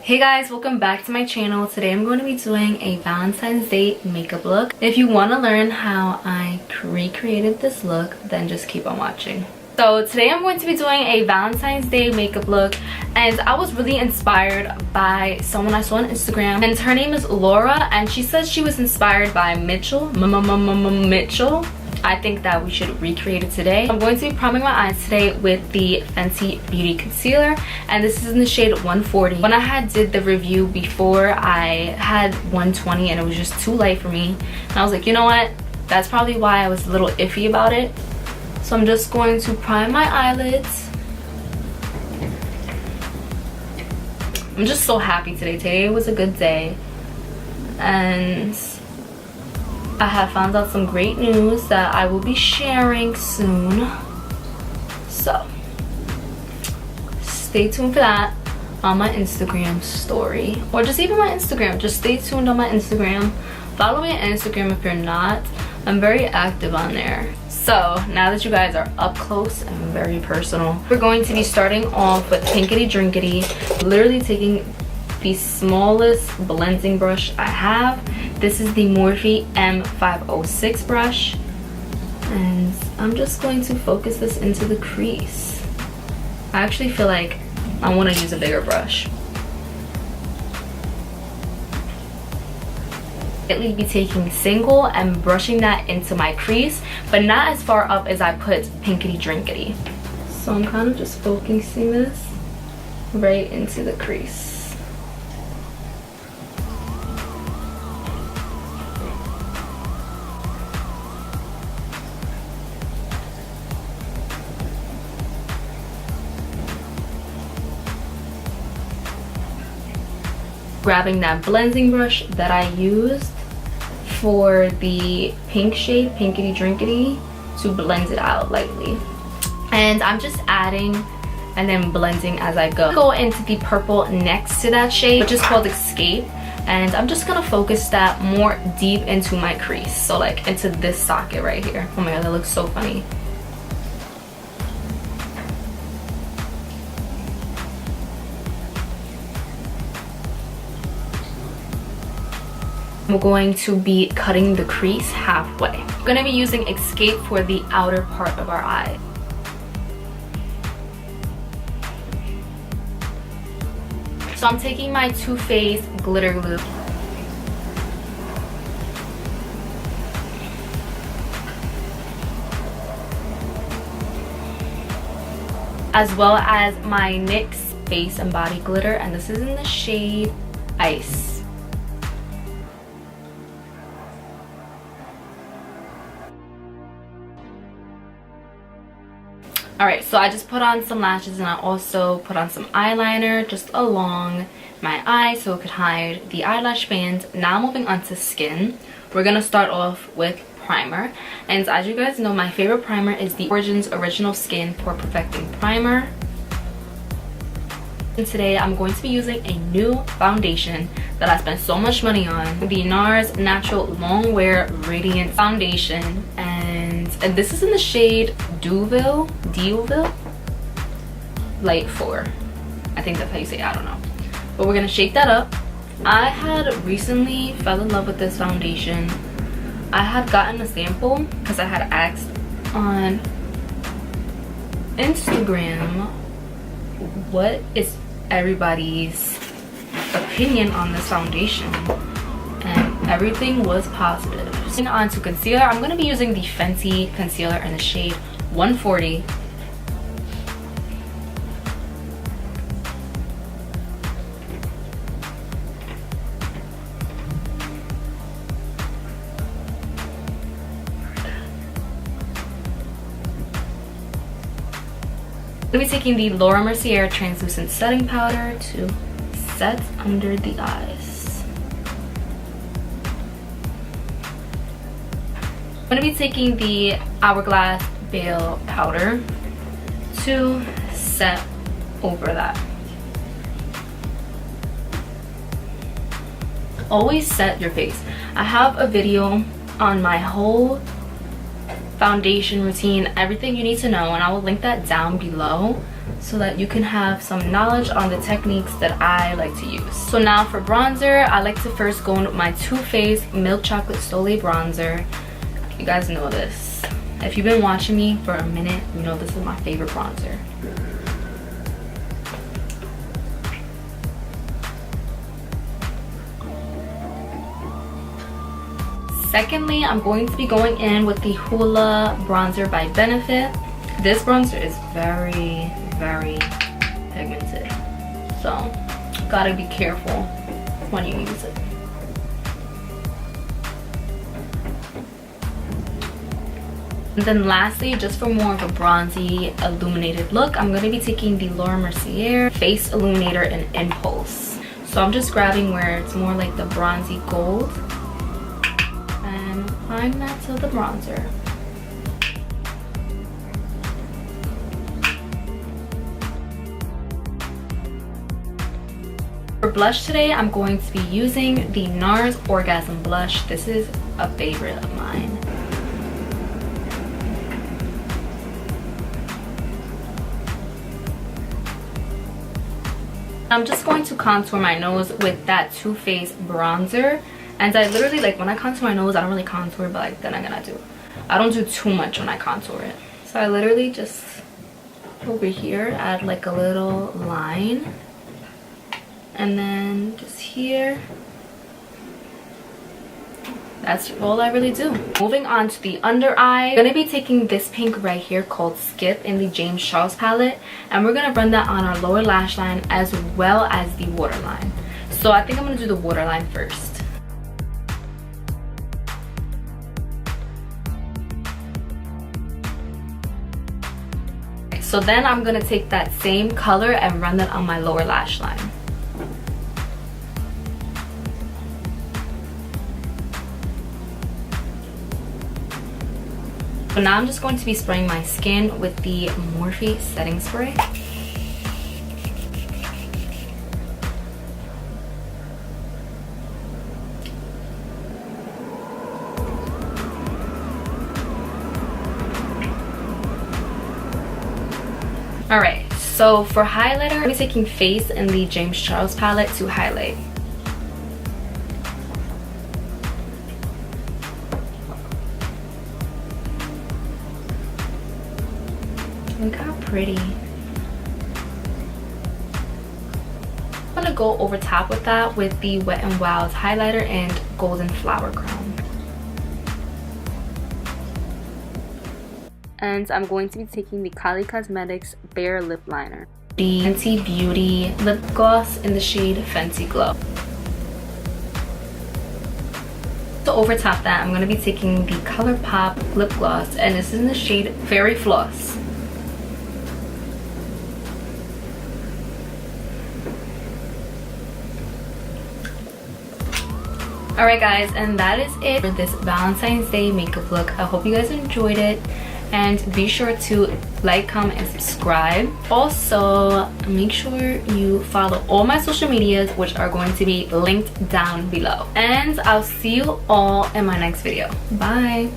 Hey guys, welcome back to my channel. Today I'm going to be doing a Valentine's Day makeup look. If you want to learn how I recreated this look, then just keep on watching. So today I'm going to be doing a Valentine's Day makeup look, and I was really inspired by someone I saw on Instagram, and her name is Laura, and she says she was inspired by Mitchell. I think that we should recreate it today. I'm going to be priming my eyes today with the Fenty Beauty Concealer, and this is in the shade 140. When I did the review before, I had 120 and it was just too light for me. And I was like, you know what? That's probably why I was a little iffy about it. So I'm just going to prime my eyelids. I'm just so happy today. Today was a good day. And I have found out some great news that I will be sharing soon. So stay tuned for that on my Instagram story. Or just even my Instagram. Just stay tuned on my Instagram. Follow me on Instagram if you're not. I'm very active on there. So now that you guys are up close and very personal, we're going to be starting off with Pinkity Drinkity. Literally taking the smallest blending brush I have. This is the Morphe M506 brush, and I'm just going to focus this into the crease. I actually feel like I want to use a bigger brush. I'll be taking single and brushing that into my crease, but not as far up as I put Pinkity Drinkity. So I'm kind of just focusing this right into the crease. Grabbing that blending brush that I used for the pink shade, Pinkity Drinkity, to blend it out lightly. And I'm just adding and then blending as I go. Go into the purple next to that shade, which is called Escape. And I'm just gonna focus that more deep into my crease. So like into this socket right here. Oh my god, that looks so funny. I'm going to be cutting the crease halfway. I'm going to be using Escape for the outer part of our eye. So I'm taking my Too Faced glitter glue. As well as my NYX Face and Body Glitter, and this is in the shade Ice. Alright, so I just put on some lashes, and I also put on some eyeliner just along my eye so it could hide the eyelash band. Now moving on to skin. We're going to start off with primer. And as you guys know, my favorite primer is the Origins Original Skin Pore Perfecting Primer. And today I'm going to be using a new foundation that I spent so much money on. The NARS Natural Long Wear Radiant Foundation. And this is in the shade Deauville Light 4. I think that's how you say it, I don't know. But we're gonna shake that up. I had recently fell in love with this foundation. I had gotten a sample because I had asked on Instagram what is everybody's opinion on this foundation, and everything was positive. Moving on to concealer, I'm going to be using the Fenty concealer in the shade 140. I'm going to be taking the Laura Mercier Translucent Setting Powder to set under the eyes. I'm going to be taking the Hourglass Veil Powder to set over that. Always set your face. I have a video on my whole foundation routine, everything you need to know, and I will link that down below. so that you can have some knowledge on the techniques that I like to use. So now for bronzer, I like to first go in with my Too Faced Milk Chocolate Soleil bronzer. You guys know this. If you've been watching me for a minute, you know this is my favorite bronzer. Secondly, I'm going to be going in with the Hoola bronzer by Benefit. This bronzer is very, very pigmented, so gotta be careful when you use it. And then lastly, just for more of a bronzy illuminated look, I'm going to be taking the Laura Mercier Face Illuminator in Impulse. So I'm just grabbing where it's more like the bronzy gold and applying that to the bronzer. For blush today, I'm going to be using the NARS Orgasm Blush. This is a favorite of mine. I'm just going to contour my nose with that Too Faced bronzer. And I literally, like, when I contour my nose, I don't really contour, but like then I don't do too much when I contour it. So I literally just over here add like a little line. And then just here, that's all I really do. Moving on to the under eye, I'm going to be taking this pink right here called Skip in the James Charles palette. And we're going to run that on our lower lash line as well as the waterline. So I think I'm going to do the waterline first. So then I'm going to take that same color and run that on my lower lash line. So now I'm just going to be spraying my skin with the Morphe setting spray. Alright, so for highlighter, I'm going to be taking Face in the James Charles palette to highlight. Look how pretty. I'm gonna go over top with that with the Wet n Wild highlighter and Golden Flower Crown. And I'm going to be taking the Kylie Cosmetics Bare Lip Liner. The Fenty Beauty lip gloss in the shade Fenty Glow. To over top that, I'm gonna be taking the ColourPop lip gloss, and this is in the shade Fairy Floss. Alright guys, and that is it for this Valentine's Day makeup look. I hope you guys enjoyed it, and be sure to like, comment, and subscribe. Also, make sure you follow all my social medias, which are going to be linked down below. And I'll see you all in my next video. Bye!